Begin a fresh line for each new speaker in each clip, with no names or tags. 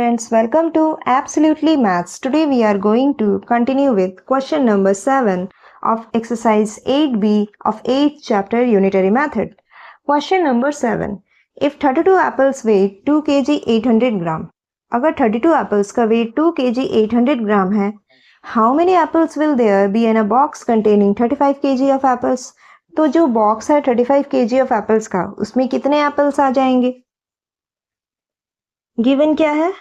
students, welcome to Absolutely Maths. Today we are going to continue with question number 7 of exercise 8b of 8th chapter unitary method. Question number 7. If 32 apples weigh 2 kg 800 gram, अगर 32 apples का weight 2 kg 800 gram है, how many apples will there be in a box containing 35 kg of apples? तो जो box है 35 kg of apples का, उसमें कितने apples आ जाएंगे? गिवन क्या है?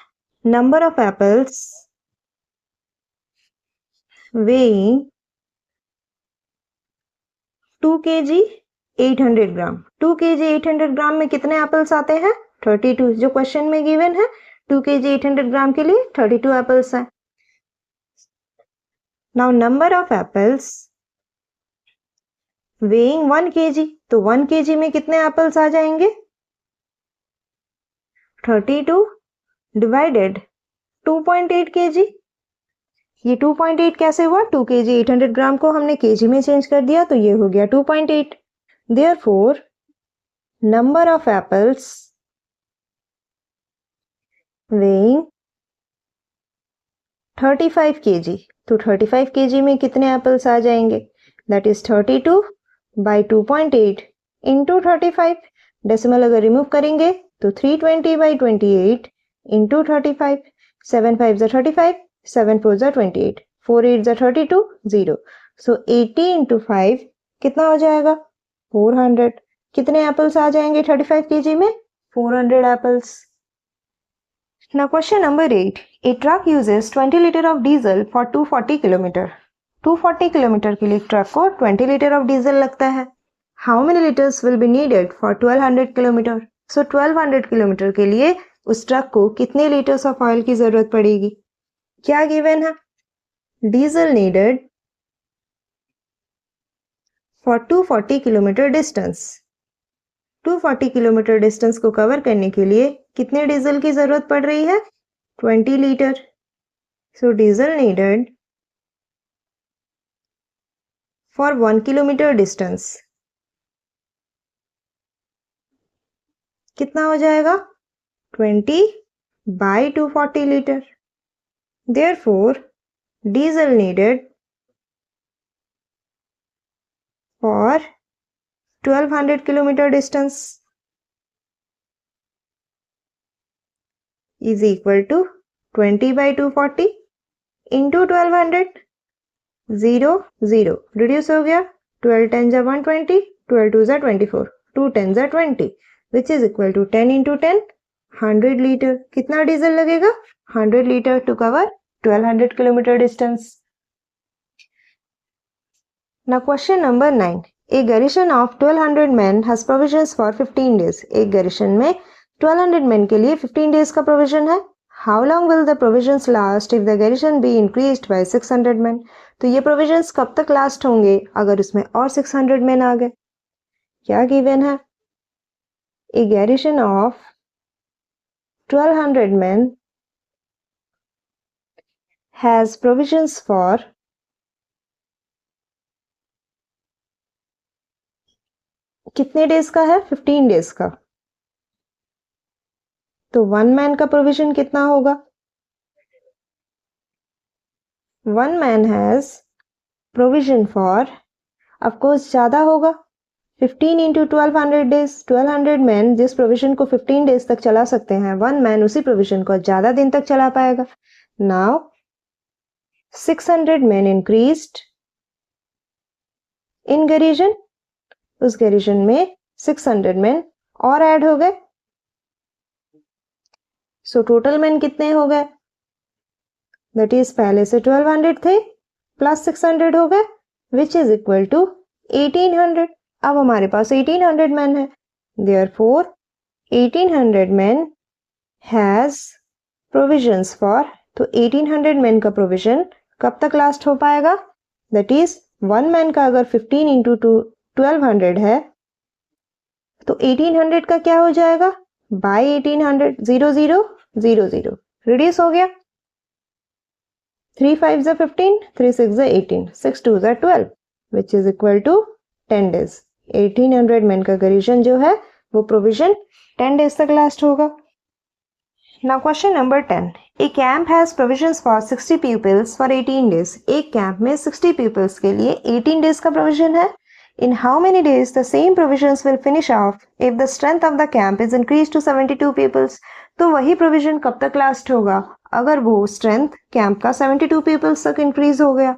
Number of apples weighing 2 kg 800 gram. 2 kg 800 ग्राम में कितने एप्पल्स आते हैं? 32. जो क्वेश्चन में गिवन है 2 kg 800 ग्राम के लिए 32 एप्पल्स हैं. Now number of apples weighing 1 kg, तो 1 kg में कितने एप्पल्स आ जाएंगे? 32 डिवाइडेड 2.8 kg. ये 2.8 कैसे हुआ? 2 kg 800 ग्राम को हमने kg में चेंज कर दिया तो ये हो गया 2.8. Therefore number of apples weighing 35 kg, तो 35 kg में कितने एप्पल्स आ जाएंगे? That is 32 by 2.8 into 35. Decimal अगर रिमूव करेंगे तो 320 बाई 28 इंटू 35. 7 5 35, 7 4 28, 4 8 32, 0. सो 80 इंटू 5 कितना हो जाएगा? 400. कितने एप्पल्स आ जाएंगे 35 kg में? 400 apples. Now question number 8. A truck uses 20 litre of diesel for 240 kilometre. 240 kilometre के लिए ट्रक को 20 लीटर ऑफ डीजल लगता है. How many litres will be needed for 1200 kilometre? So 1200 kilometre के लिए उस ट्रक को कितने लीटर्स ऑफ ऑयल की जरूरत पड़ेगी? क्या गिवन है? Diesel needed for 240 kilometre distance. 240 kilometre distance को कवर करने के लिए कितने डीजल की जरूरत पड़ रही है? 20 litre. So diesel needed for 1 kilometre distance कितना हो जाएगा? 20 by 240 litre. Therefore, diesel needed for 1200 kilometer distance is equal to 20 by 240 into 1200. 0 0 reduce हो गया. 12 10 जा 120, 12 2 जा 24, 2 10 जा 20, which is equal to 10 into 10, 100 litre. कितना डीजल लगेगा? 100 litre to cover 1200 kilometer distance. Now question number 9. A garrison of 1200 men has provisions for 15 days. एक garrison में 1200 men के लिए 15 days का provision है. How long will the provisions last if the garrison be increased by 600 men? तो ये provisions कब तक last होंगे अगर उसमें और 600 men आ गए? क्या given है? A garrison of 1200 men has provisions for कितने डेज का है? 15 डेज का. तो 1 मैन का प्रोविजन कितना होगा? 1 man has provision for, of course ज्यादा होगा. 15 इंटू 1200 डेज. 1200 मैन जिस प्रोविजन को 15 डेज तक चला सकते हैं, 1 मैन उसी प्रोविजन को ज्यादा दिन तक चला पाएगा. Now 600 men increased in garrison. उस garrison में 600 men और ऐड हो गए. सो टोटल men कितने हो गए? दैट इज पहले से 1200 थे प्लस 600 हो गए, विच इज इक्वल टू 1800. अब हमारे पास 1800 men है. Therefore 1800 men has provisions for, तो 1800 men का प्रोविजन कब तक लास्ट हो पाएगा? दैट इज 1 मैन का अगर 15 इंटू 1200 है तो 1800 का क्या हो जाएगा? बाई 1800. 0 0 0 0 रिड्यूस हो गया. 3 5 जा 15, 3 6 जा 18, 6 2 जा 12, which is equal to 10 days. 1800 man का garrison जो है वो प्रोविजन 10 डेज तक लास्ट होगा. Now question number 10. A camp has provisions for 60 pupils for 18 days. एक कैंप में 60 pupils के लिए 18 days का provision है. In how many days the same provisions will finish off if the strength of the camp is increased to 72 pupils? तो वही provision कब तक last होगा अगर वो strength camp का 72 pupils तक increase हो गया.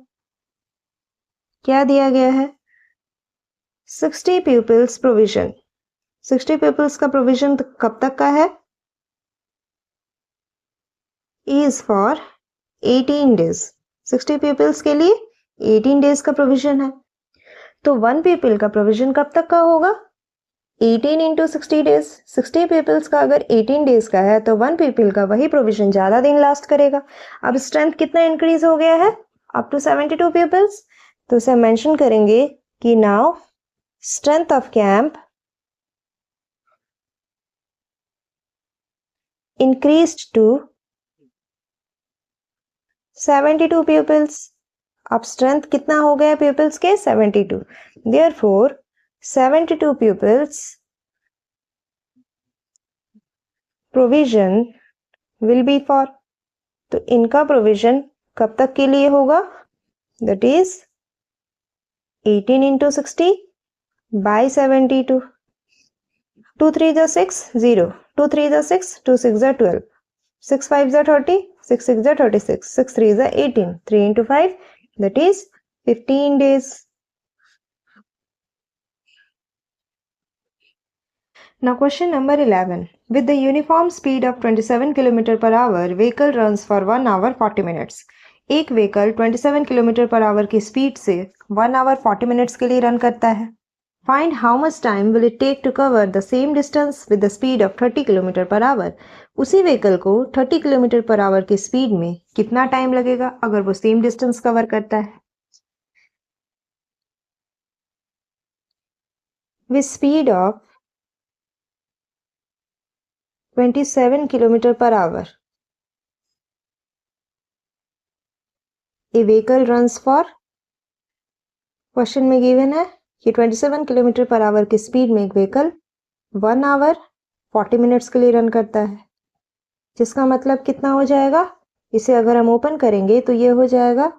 क्या दिया गया है? 60 pupils provision. 60 pupils का provision कब तक का है? is for 18 days. 60 pupils के लिए 18 days का provision है. तो 1 pupil का provision कब तक का होगा? 18 into 60 days. 60 pupils का अगर 18 days का है तो 1 pupil का वही provision ज़्यादा दिन last करेगा. अब strength कितना increase हो गया है? Up to 72 pupils. तो उसे mention करेंगे कि now strength of camp increased to 72 pupils. अब strength कितना हो गया pupils के? 72. Therefore, 72 pupils provision will be for. तो इनका provision कब तक के लिए होगा? That is 18 into 60 by 72. 2 3 is 6, 0. 2 3 is 6, 2 6 is 12. 6 5 is 30, 6 6 is 36, 6 3 is 18. 3 into 5, that is 15 days. Now question number 11. With the uniform speed of 27 km per hour, vehicle runs for 1 hour 40 minutes. एक vehicle 27 km per hour की speed से 1 hour 40 minutes के लिए run करता है. Find how much time will it take to cover the same distance with the speed of 30 km per hour. उसी vehicle को 30 km per hour की speed में कितना time लगेगा अगर वो same distance cover करता है? With speed of 27 km per hour, a vehicle runs for, question में गिवन है कि 27 km per hour की स्पीड में एक व्हीकल 1 hour 40 मिनट्स के लिए रन करता है, जिसका मतलब कितना हो जाएगा? इसे अगर हम ओपन करेंगे तो ये हो जाएगा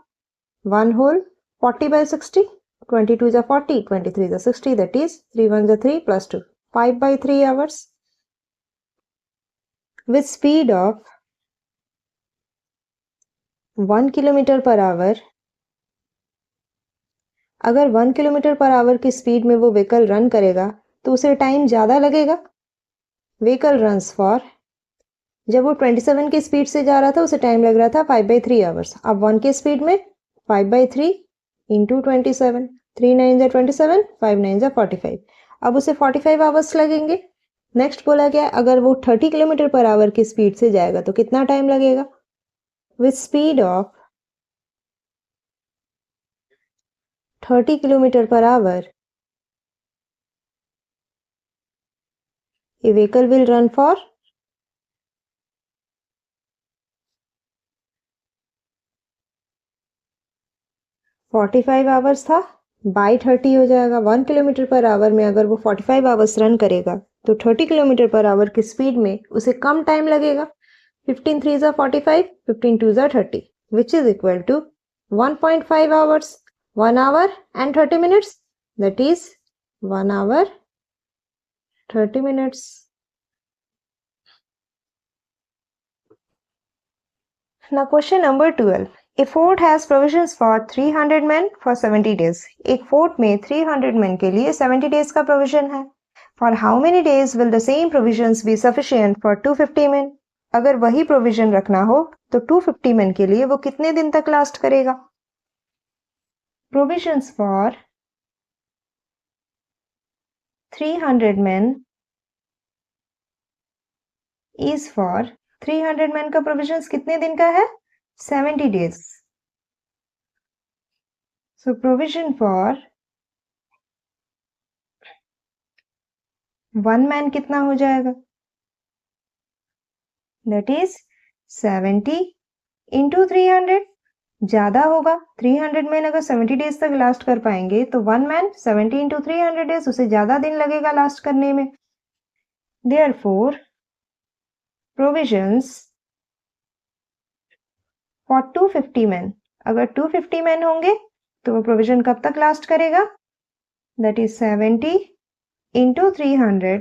1 whole 40 by 60, 22 is 40, 23 is 60, that is 3 1 is 3 plus 2, 5 by 3 hours. With speed of 1 km per hour, अगर 1 km per hour की स्पीड में वो व्हीकल रन करेगा तो उसे टाइम ज़्यादा लगेगा. व्हीकल रन्स फॉर, जब वो 27 की स्पीड से जा रहा था उसे टाइम लग रहा था 5 by 3 आवर्स. अब 1 की स्पीड में 5 by 3 इंटू 27, 3 9 is 27, 5 9 is 45. अब उसे 45 आवर्स लगेंगे. नेक्स्ट बोला गया अगर वो 30 km per hour की स्पीड से जाएगा तो कितना टाइम लगेगा? With speed of 30 km per hour, a vehicle will run for 45 hours था, बाई 30 हो जाएगा. 1 km per hour में अगर वो 45 आवर्स रन करेगा तो 30 km per hour की स्पीड में उसे कम टाइम लगेगा. 15 3 is 45, 15 2 is 30, which is equal to 1.5 hours. 1 hour and 30 minutes, that is 1 hour 30 minutes. Now question number 12. A fort has provisions for 300 men for 70 days. एक fort में 300 men के लिए 70 days का provision है. For how many days will the same provisions be sufficient for 250 men? अगर वही provision रखना हो तो 250 men के लिए वो कितने दिन तक last करेगा? Provisions for 300 men is for 300 men का provisions कितने दिन का है? 70 days. So provision for 1 man कितना हो जाएगा? That is 70 into 300. ज़्यादा होगा. 300 मैन अगर 70 डेज तक लास्ट कर पाएंगे तो 1 मैन 70 into 300 डेज, उसे ज़्यादा दिन लगेगा लास्ट करने में. Therefore, provisions for 250 men. अगर 250 men होंगे तो वो प्रोविजन कब तक लास्ट करेगा? That is 70 into 300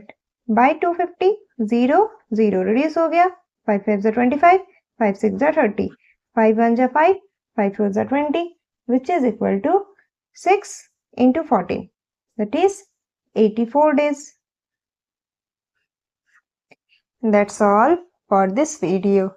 by 250. 0 0 reduce हो गया. 5 5 जा 25, 5 6 जा 30, 5 1 जा 5, 5 4 जा 20, which is equal to 6 into 14. That is 84 days. That's all for this video.